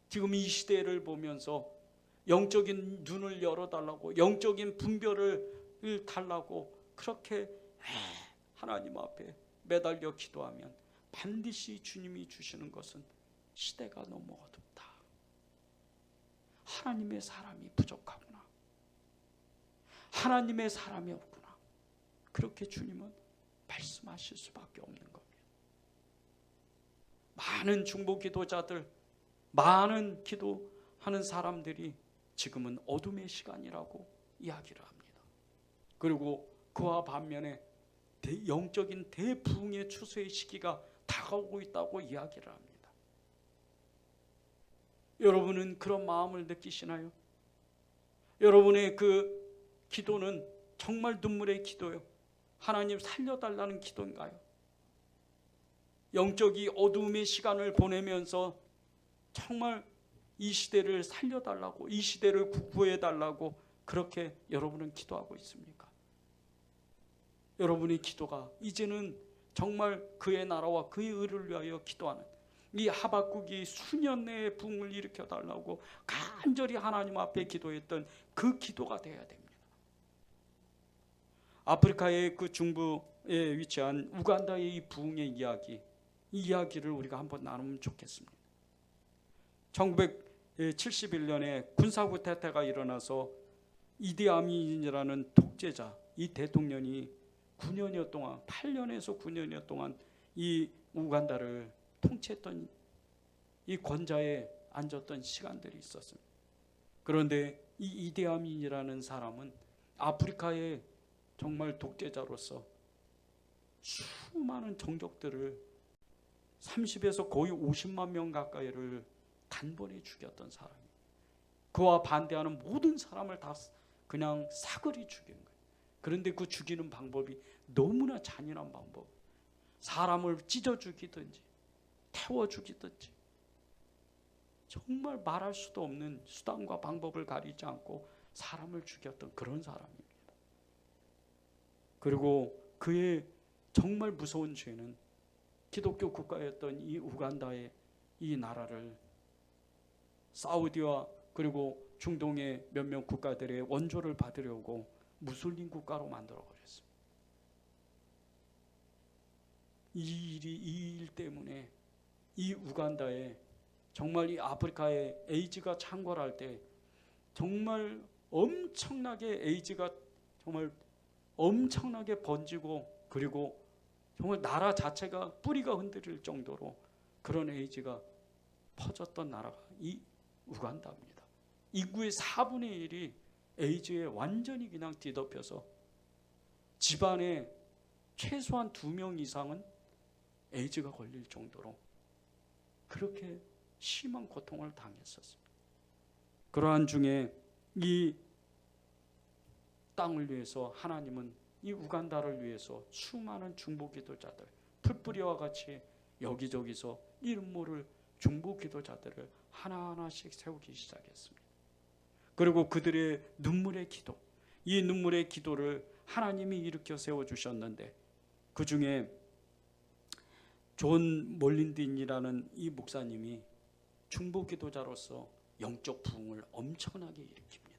지금 이 시대를 보면서 영적인 눈을 열어달라고, 영적인 분별을 달라고 그렇게 하나님 앞에 매달려 기도하면 반드시 주님이 주시는 것은 시대가 너무 어둡다, 하나님의 사람이 부족하구나, 하나님의 사람이 없구나, 그렇게 주님은 말씀하실 수밖에 없는 겁니다. 많은 중보 기도자들, 많은 기도하는 사람들이 지금은 어둠의 시간이라고 이야기를 합니다. 그리고 그와 반면에 영적인 대부흥의 추수의 시기가 다가오고 있다고 이야기를 합니다. 여러분은 그런 마음을 느끼시나요? 여러분의 그 기도는 정말 눈물의 기도요, 하나님 살려달라는 기도인가요? 영적인 어두움의 시간을 보내면서 정말 이 시대를 살려달라고, 이 시대를 구해달라고 그렇게 여러분은 기도하고 있습니까? 여러분의 기도가 이제는 정말 그의 나라와 그의 의를 위하여 기도하는, 이 하박국이 수년 내에 붕을 일으켜 달라고 간절히 하나님 앞에 기도했던 그 기도가 되어야 됩니다. 아프리카의 그 중부에 위치한 우간다의 이 부흥의 이야기, 이 이야기를 우리가 한번 나누면 좋겠습니다. 1971년에 군사구태타가 일어나서 이디 아민이라는 독재자, 이 대통령이 9년여 동안, 8년에서 9년여 동안 이 우간다를 통치했던 이 권좌에 앉았던 시간들이 있었습니다. 그런데 이 이디 아민이라는 사람은 아프리카의 정말 독재자로서 수많은 정적들을 30에서 거의 50만 명 가까이를 단번에 죽였던 사람이에요. 그와 반대하는 모든 사람을 다 그냥 사거리 죽인 거예요. 그런데 그 죽이는 방법이 너무나 잔인한 방법. 사람을 찢어 죽이든지 태워 죽이든지 정말 말할 수도 없는 수단과 방법을 가리지 않고 사람을 죽였던 그런 사람입니다. 그리고 그의 정말 무서운 죄는 기독교 국가였던 이 우간다의 이 나라를 사우디와 그리고 중동의 몇몇 국가들의 원조를 받으려고 무슬림 국가로 만들어버렸습니다. 이 일 때문에 이 우간다에 정말 이 아프리카에 에이즈가 창궐할 때 정말 엄청나게 에이즈가 정말 엄청나게 번지고, 그리고 정말 나라 자체가 뿌리가 흔들릴 정도로 그런 에이즈가 퍼졌던 나라가 이 우간다입니다. 인구의 4분의 1이 에이즈에 완전히 그냥 뒤덮여서 집안에 최소한 2명 이상은 에이즈가 걸릴 정도로 그렇게 심한 고통을 당했었습니다. 그러한 중에 이 땅을 위해서 하나님은 이 우간다를 위해서 수많은 중보기도자들, 풀뿌리와 같이 여기저기서 이름 모를 중보기도자들을 하나하나씩 세우기 시작했습니다. 그리고 그들의 눈물의 기도, 이 눈물의 기도를 하나님이 일으켜 세워주셨는데, 그 중에 존 몰린딘이라는 이 목사님이 중보기도자로서 영적 부흥을 엄청나게 일으킵니다.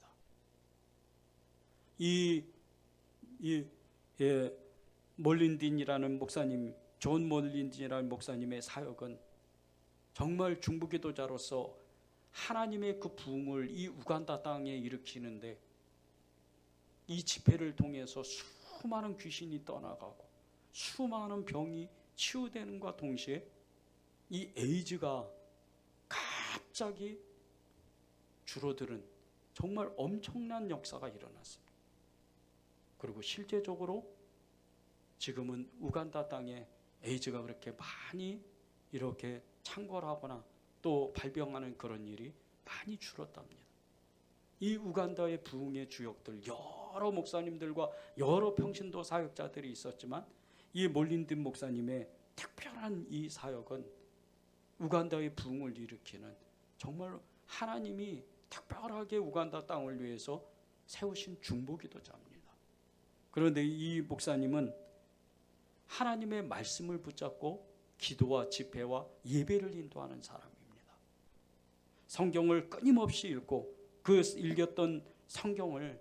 몰린딘이라는 목사님, 존 몰린딘이라는 목사님의 사역은 정말 중보기도자로서 하나님의 그 부흥을 이 우간다 땅에 일으키는데, 이 집회를 통해서 수많은 귀신이 떠나가고 수많은 병이 치유되는과 동시에 이 에이즈가 갑자기 줄어드는 정말 엄청난 역사가 일어났습니다. 그리고 실제적으로 지금은 우간다 땅에 에이즈가 그렇게 많이 이렇게 창궐하거나 또 발병하는 그런 일이 많이 줄었답니다. 이 우간다의 부흥의 주역들, 여러 목사님들과 여러 평신도 사역자들이 있었지만 이 몰린딘 목사님의 특별한 이 사역은 우간다의 부흥을 일으키는, 정말 하나님이 특별하게 우간다 땅을 위해서 세우신 중보기도자입니다. 그런데 이 목사님은 하나님의 말씀을 붙잡고 기도와 집회와 예배를 인도하는 사람입니다. 성경을 끊임없이 읽고 그 읽었던 성경을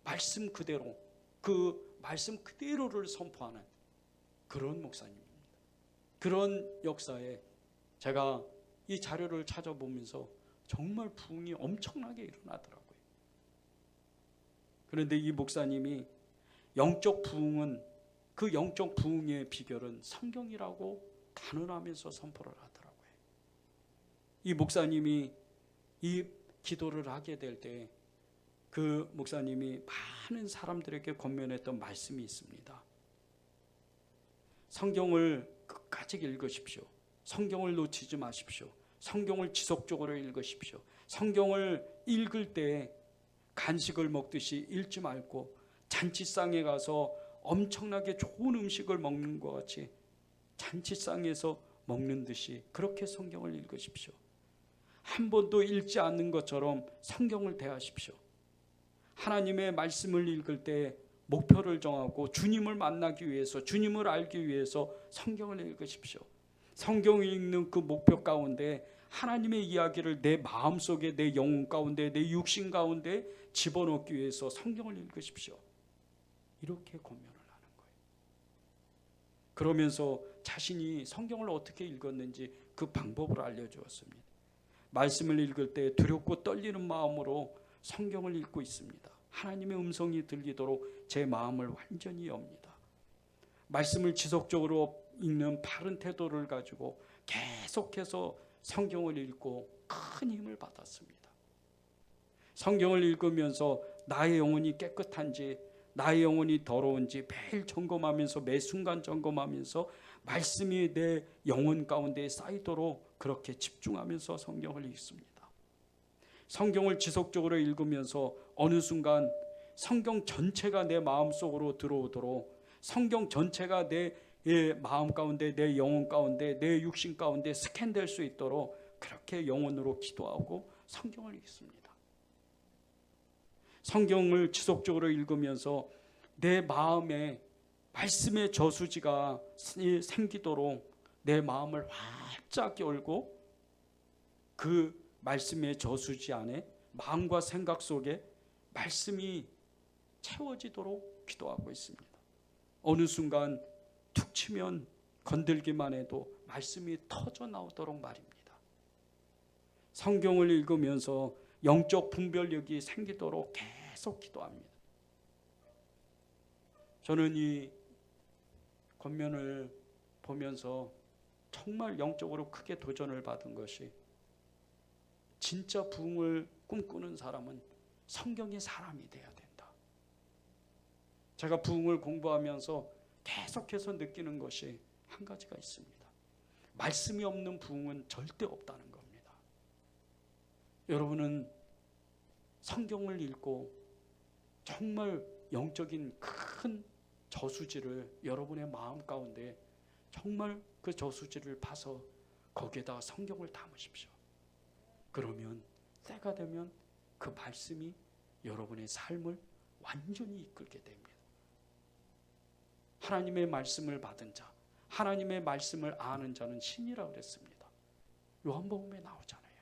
말씀 그대로, 그 말씀 그대로를 선포하는 그런 목사님입니다. 그런 역사에 제가 이 자료를 찾아보면서 정말 부흥이 엄청나게 일어나더라고요. 그런데 이 목사님이 영적 부흥은, 그 영적 부흥의 비결은 성경이라고 단언하면서 선포를 하더라고요. 이 목사님이 이 기도를 하게 될 때 그 목사님이 많은 사람들에게 권면했던 말씀이 있습니다. 성경을 끝까지 읽으십시오. 성경을 놓치지 마십시오. 성경을 지속적으로 읽으십시오. 성경을 읽을 때 간식을 먹듯이 읽지 말고 잔치상에 가서 엄청나게 좋은 음식을 먹는 것 같이 잔치상에서 먹는 듯이 그렇게 성경을 읽으십시오. 한 번도 읽지 않는 것처럼 성경을 대하십시오. 하나님의 말씀을 읽을 때 목표를 정하고 주님을 만나기 위해서, 주님을 알기 위해서 성경을 읽으십시오. 성경을 읽는 그 목표 가운데 하나님의 이야기를 내 마음속에, 내 영혼 가운데, 내 육신 가운데 집어넣기 위해서 성경을 읽으십시오. 이렇게 권면을 하는 거예요. 그러면서 자신이 성경을 어떻게 읽었는지 그 방법을 알려주었습니다. 말씀을 읽을 때 두렵고 떨리는 마음으로 성경을 읽고 있습니다. 하나님의 음성이 들리도록 제 마음을 완전히 엽니다. 말씀을 지속적으로 읽는 바른 태도를 가지고 계속해서 성경을 읽고 큰 힘을 받았습니다. 성경을 읽으면서 나의 영혼이 깨끗한지, 나의 영혼이 더러운지 매일 점검하면서, 매 순간 점검하면서 말씀이 내 영혼 가운데 쌓이도록 그렇게 집중하면서 성경을 읽습니다. 성경을 지속적으로 읽으면서 어느 순간 성경 전체가 내 마음속으로 들어오도록, 성경 전체가 내 마음 가운데, 내 영혼 가운데, 내 육신 가운데 스캔될 수 있도록 그렇게 영혼으로 기도하고 성경을 읽습니다. 성경을 지속적으로 읽으면서 내 마음에 말씀의 저수지가 생기도록 내 마음을 활짝 열고 그 말씀의 저수지 안에 마음과 생각 속에 말씀이 채워지도록 기도하고 있습니다. 어느 순간 툭 치면 건들기만 해도 말씀이 터져 나오도록 말입니다. 성경을 읽으면서 영적 분별력이 생기도록 계속 기도합니다. 저는 이 권면을 보면서 정말 영적으로 크게 도전을 받은 것이, 진짜 부흥을 꿈꾸는 사람은 성경의 사람이 돼야 된다. 제가 부흥을 공부하면서 계속해서 느끼는 것이 한 가지가 있습니다. 말씀이 없는 부흥은 절대 없다는 겁니다. 여러분은 성경을 읽고 정말 영적인 큰 저수지를 여러분의 마음 가운데, 정말 그 저수지를 파서 거기에다 성경을 담으십시오. 그러면 때가 되면 그 말씀이 여러분의 삶을 완전히 이끌게 됩니다. 하나님의 말씀을 받은 자, 하나님의 말씀을 아는 자는 신이라 그랬습니다. 요한복음에 나오잖아요.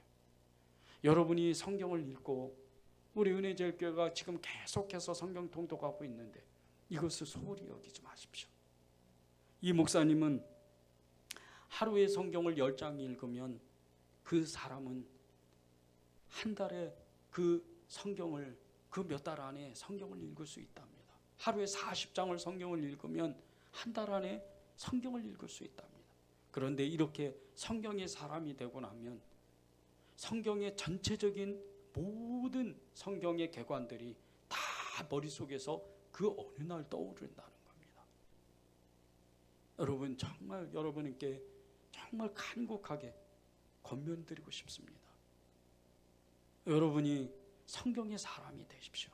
여러분이 성경을 읽고, 우리 은혜제일교회가 지금 계속해서 성경 통독하고 있는데 이것을 소홀히 여기지 마십시오. 이 목사님은 하루에 성경을 10장 읽으면 그 사람은 한 달에 그 성경을, 그 몇 달 안에 성경을 읽을 수 있답니다. 하루에 40장을 성경을 읽으면 한 달 안에 성경을 읽을 수 있답니다. 그런데 이렇게 성경의 사람이 되고 나면 성경의 전체적인 모든 성경의 개관들이 다 머릿속에서 그 어느 날 떠오른다는 겁니다. 여러분, 정말 여러분께 정말 간곡하게 권면드리고 싶습니다. 여러분이 성경의 사람이 되십시오.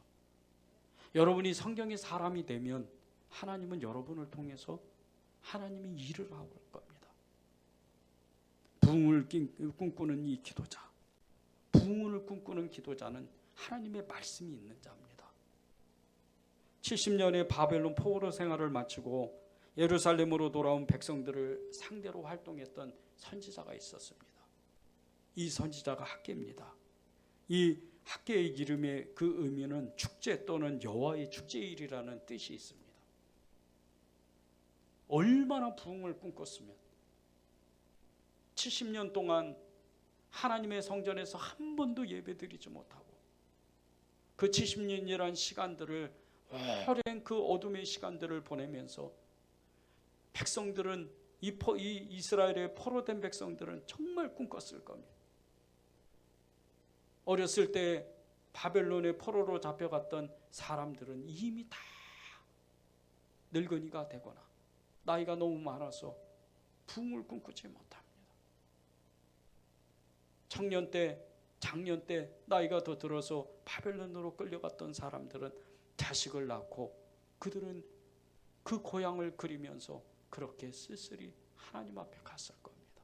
여러분이 성경의 사람이 되면 하나님은 여러분을 통해서 하나님이 일을 하고 올 겁니다. 부흥을 꿈꾸는 이 기도자, 부흥을 꿈꾸는 기도자는 하나님의 말씀이 있는 자입니다. 70년의 바벨론 포로 생활을 마치고 예루살렘으로 돌아온 백성들을 상대로 활동했던 선지자가 있었습니다. 이 선지자가 학개입니다. 이 학개의 이름의 그 의미는 축제 또는 여호와의 축제일이라는 뜻이 있습니다. 얼마나 부흥을 꿈꿨으면 70년 동안 하나님의 성전에서 한 번도 예배드리지 못하고 그 70년이라는 시간들을, 오랜 그 어둠의 시간들을 보내면서 백성들은, 이 이스라엘의 포로된 백성들은 정말 꿈꿨을 겁니다. 어렸을 때 바벨론의 포로로 잡혀갔던 사람들은 이미 다 늙은이가 되거나 나이가 너무 많아서 부흥을 꿈꾸지 못합니다. 청년 때, 장년 때 나이가 더 들어서 바벨론으로 끌려갔던 사람들은 자식을 낳고 그들은 그 고향을 그리면서 그렇게 쓸쓸히 하나님 앞에 갔을 겁니다.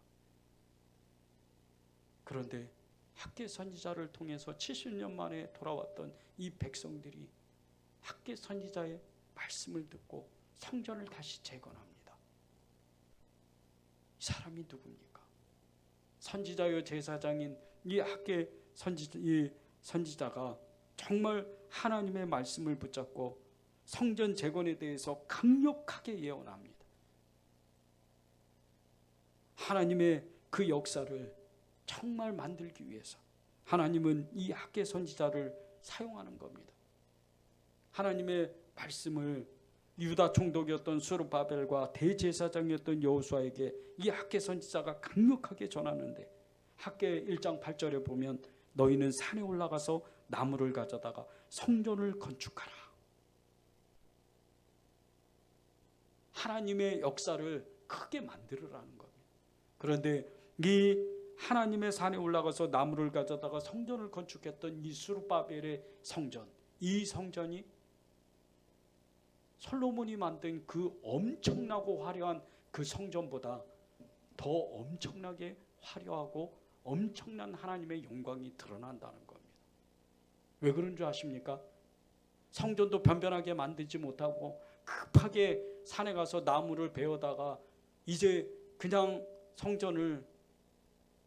그런데 학개 선지자를 통해서 70년 만에 돌아왔던 이 백성들이 학개 선지자의 말씀을 듣고 성전을 다시 재건합니다. 이 사람이 누굽니까? 선지자요 제사장인 이 학개 선지자가 정말 하나님의 말씀을 붙잡고 성전 재건에 대해서 강력하게 예언합니다. 하나님의 그 역사를 정말 만들기 위해서 하나님은 이 학개 선지자를 사용하는 겁니다. 하나님의 말씀을 유다 총독이었던 스룹바벨과 대제사장이었던 여호수아에게 이 학개 선지자가 강력하게 전하는데, 학개 1장 8절에 보면 너희는 산에 올라가서 나무를 가져다가 성전을 건축하라. 하나님의 역사를 크게 만들으라는 겁니다. 그런데 이 하나님의 산에 올라가서 나무를 가져다가 성전을 건축했던 이 스룹바벨의 성전, 이 성전이 솔로몬이 만든 그 엄청나고 화려한 그 성전보다 더 엄청나게 화려하고 엄청난 하나님의 영광이 드러난다는 겁니다. 왜 그런 줄 아십니까? 성전도 변변하게 만들지 못하고 급하게 산에 가서 나무를 베어다가 이제 그냥 성전을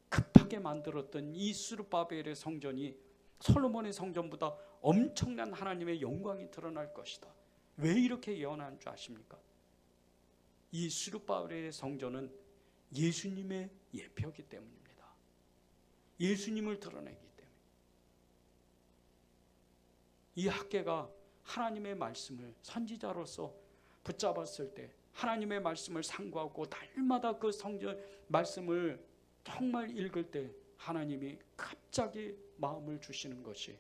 급하게 만들었던 이 스룹바벨의 성전이 솔로몬의 성전보다 엄청난 하나님의 영광이 드러날 것이다. 왜 이렇게 예언하는 줄 아십니까? 이 스룹바벨의 성전은 예수님의 예표이기 때문입니다. 예수님을 드러내기 때문에. 이 학개가 하나님의 말씀을 선지자로서 붙잡았을 때 하나님의 말씀을 상고하고 날마다 그 성전 말씀을 정말 읽을 때 하나님이 갑자기 마음을 주시는 것이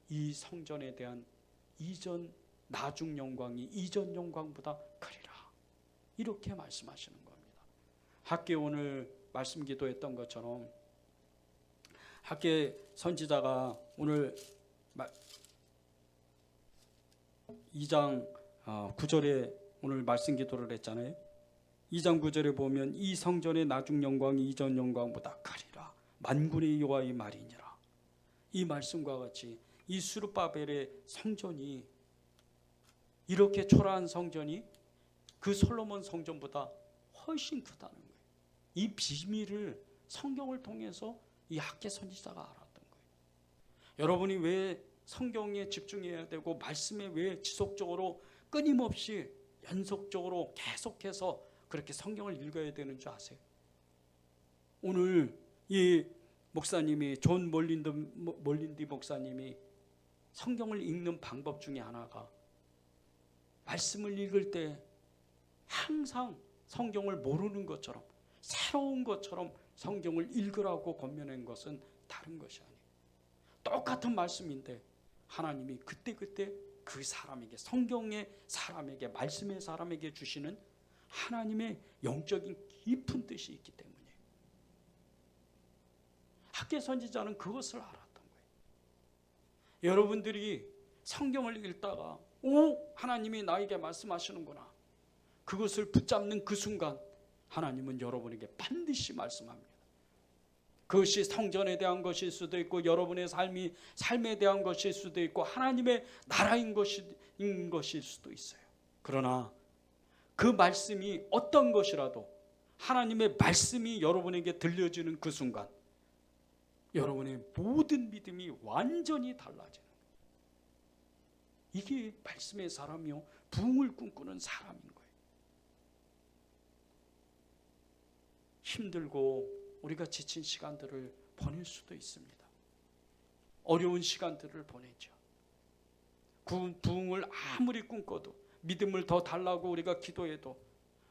이 성전에 대한 이전 나중 영광이 이전 영광보다 크리라, 이렇게 말씀하시는 겁니다. 학개 오늘 말씀 기도했던 것처럼 학개 선지자가 오늘 2장 9절에 오늘 말씀 기도를 했잖아요. 2장 9절에 보면 이 성전의 나중 영광이 이전 영광보다 크리라, 만군의 여호와의 말이니라. 이 말씀과 같이 이 스룹바벨의 성전이, 이렇게 초라한 성전이 그 솔로몬 성전보다 훨씬 크다는 거예요. 이 비밀을 성경을 통해서 이 학개 선지자가 알았던 거예요. 여러분이 왜 성경에 집중해야 되고 말씀에 왜 지속적으로 끊임없이 연속적으로 계속해서 그렇게 성경을 읽어야 되는 줄 아세요? 오늘 이 목사님이 존 몰린디 목사님이 성경을 읽는 방법 중에 하나가 말씀을 읽을 때 항상 성경을 모르는 것처럼 새로운 것처럼 성경을 읽으라고 권면한 것은 다른 것이 아니에요. 똑같은 말씀인데 하나님이 그때그때 그 사람에게, 성경의 사람에게, 말씀의 사람에게 주시는 하나님의 영적인 깊은 뜻이 있기 때문에 학개 선지자는 그것을 알았던 거예요. 여러분들이 성경을 읽다가 하나님이 나에게 말씀하시는구나, 그것을 붙잡는 그 순간 하나님은 여러분에게 반드시 말씀합니다. 그것이 성전에 대한 것일 수도 있고 여러분의 삶에 대한 것일 수도 있고 하나님의 나라인 것일 수도 있어요. 그러나 그 말씀이 어떤 것이라도 하나님의 말씀이 여러분에게 들려지는 그 순간 여러분의 모든 믿음이 완전히 달라지는 거예요. 이게 말씀의 사람이요 부흥을 꿈꾸는 사람인 거예요. 힘들고 우리가 지친 시간들을 보낼 수도 있습니다. 어려운 시간들을 보내죠. 부흥을 아무리 꿈꿔도, 믿음을 더 달라고 우리가 기도해도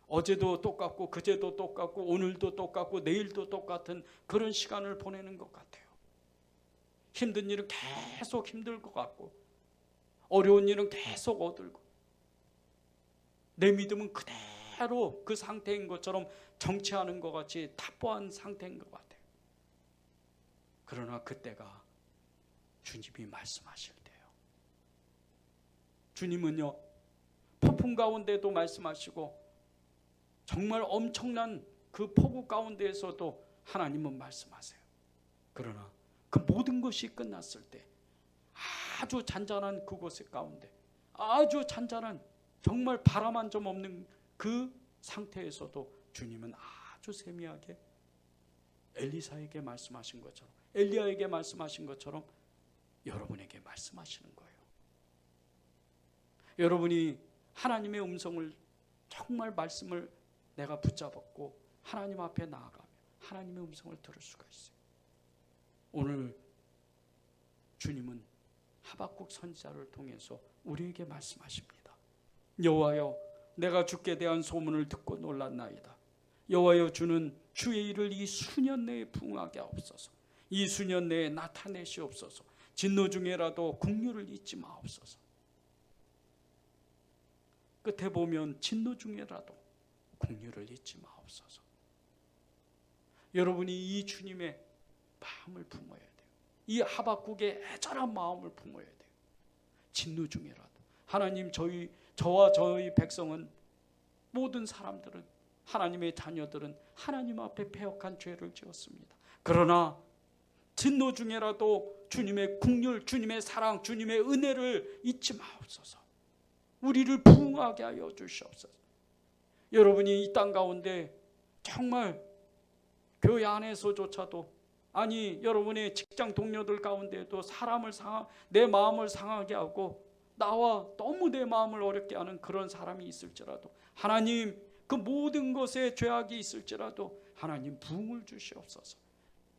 어제도 똑같고 그제도 똑같고 오늘도 똑같고 내일도 똑같은 그런 시간을 보내는 것 같아요. 힘든 일은 계속 힘들 것 같고 어려운 일은 계속 얻을고 내 믿음은 그대로 그 상태인 것처럼 정체하는 것 같이 답보한 상태인 것 같아요. 그러나 그때가 주님이 말씀하실 때요. 주님은요 폭풍 가운데도 말씀하시고 정말 엄청난 그 폭우 가운데에서도 하나님은 말씀하세요. 그러나 그 모든 것이 끝났을 때 아주 잔잔한 그곳의 가운데, 아주 잔잔한 정말 바람 한 점 없는 그 상태에서도 주님은 아주 세미하게 엘리사에게 말씀하신 것처럼, 엘리야에게 말씀하신 것처럼 여러분에게 말씀하시는 거예요. 여러분이 하나님의 음성을, 정말 말씀을 내가 붙잡았고 하나님 앞에 나아가면 하나님의 음성을 들을 수가 있어요. 오늘 주님은 하박국 선지자를 통해서 우리에게 말씀하십니다. 여호와여, 내가 주께 대한 소문을 듣고 놀랐나이다. 여호와여, 주는 주의 일을 이 수년 내에 부응하게 하옵소서. 이 수년 내에 나타내시옵소서. 진노 중에라도 긍휼을 잊지 마옵소서. 끝에 보면 진노 중에라도 긍휼을 잊지 마옵소서. 여러분이 이 주님의 마음을 품어야 돼요. 이 하박국의 애절한 마음을 품어야 돼요. 진노 중에라도 하나님, 저와 저희 백성은, 모든 사람들은, 하나님의 자녀들은 하나님 앞에 패역한 죄를 지었습니다. 그러나 진노 중에라도 주님의 긍휼, 주님의 사랑, 주님의 은혜를 잊지 마옵소서. 우리를 부응하게 하여 주시옵소서. 여러분이 이 땅 가운데 정말 교회 안에서조차도, 아니 여러분의 직장 동료들 가운데도 내 마음을 상하게 하고 나와 너무 내 마음을 어렵게 하는 그런 사람이 있을지라도, 하나님 그 모든 것에 죄악이 있을지라도 하나님 부응을 주시옵소서.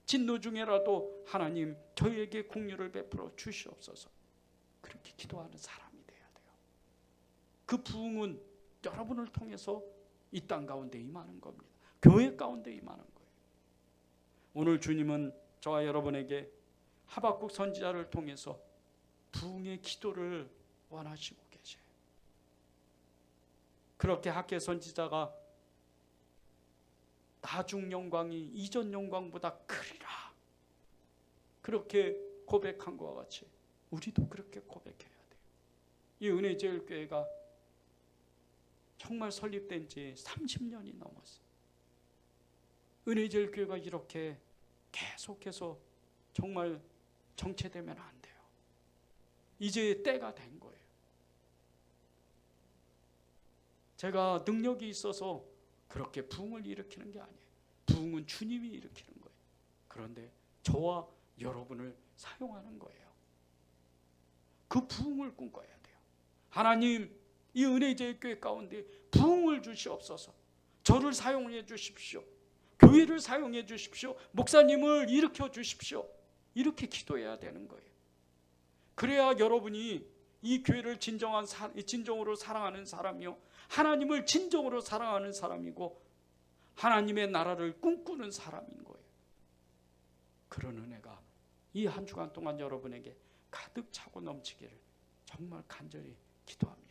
진노 중에라도 하나님 저희에게 긍휼을 베풀어 주시옵소서. 그렇게 기도하는 사람이 돼야 돼요. 그 부응은 여러분을 통해서 이 땅 가운데 임하는 겁니다. 교회 가운데 임하는 거예요. 오늘 주님은 저와 여러분에게 하박국 선지자를 통해서 부응의 기도를 원하시고 계세요. 그렇게 학개 선지자가 나중 영광이 이전 영광보다 크리라, 그렇게 고백한 것과 같이 우리도 그렇게 고백해야 돼요. 이 은혜제일교회가 정말 설립된 지 30년이 넘었어요. 은혜제일교회가 이렇게 계속해서 정말 정체되면 안 돼요. 이제 때가 된 거예요. 제가 능력이 있어서 그렇게 부흥을 일으키는 게 아니에요. 부흥은 주님이 일으키는 거예요. 그런데 저와 여러분을 사용하는 거예요. 그 부흥을 꿈꿔야 돼요. 하나님, 이 은혜제일교회 가운데 부흥을 주시옵소서. 저를 사용해 주십시오. 교회를 사용해 주십시오. 목사님을 일으켜 주십시오. 이렇게 기도해야 되는 거예요. 그래야 여러분이 이 교회를 진정으로 사랑하는 사람이요, 하나님을 진정으로 사랑하는 사람이고 하나님의 나라를 꿈꾸는 사람인 거예요. 그런 은혜가 이 한 주간 동안 여러분에게 가득 차고 넘치기를 정말 간절히 기도합니다.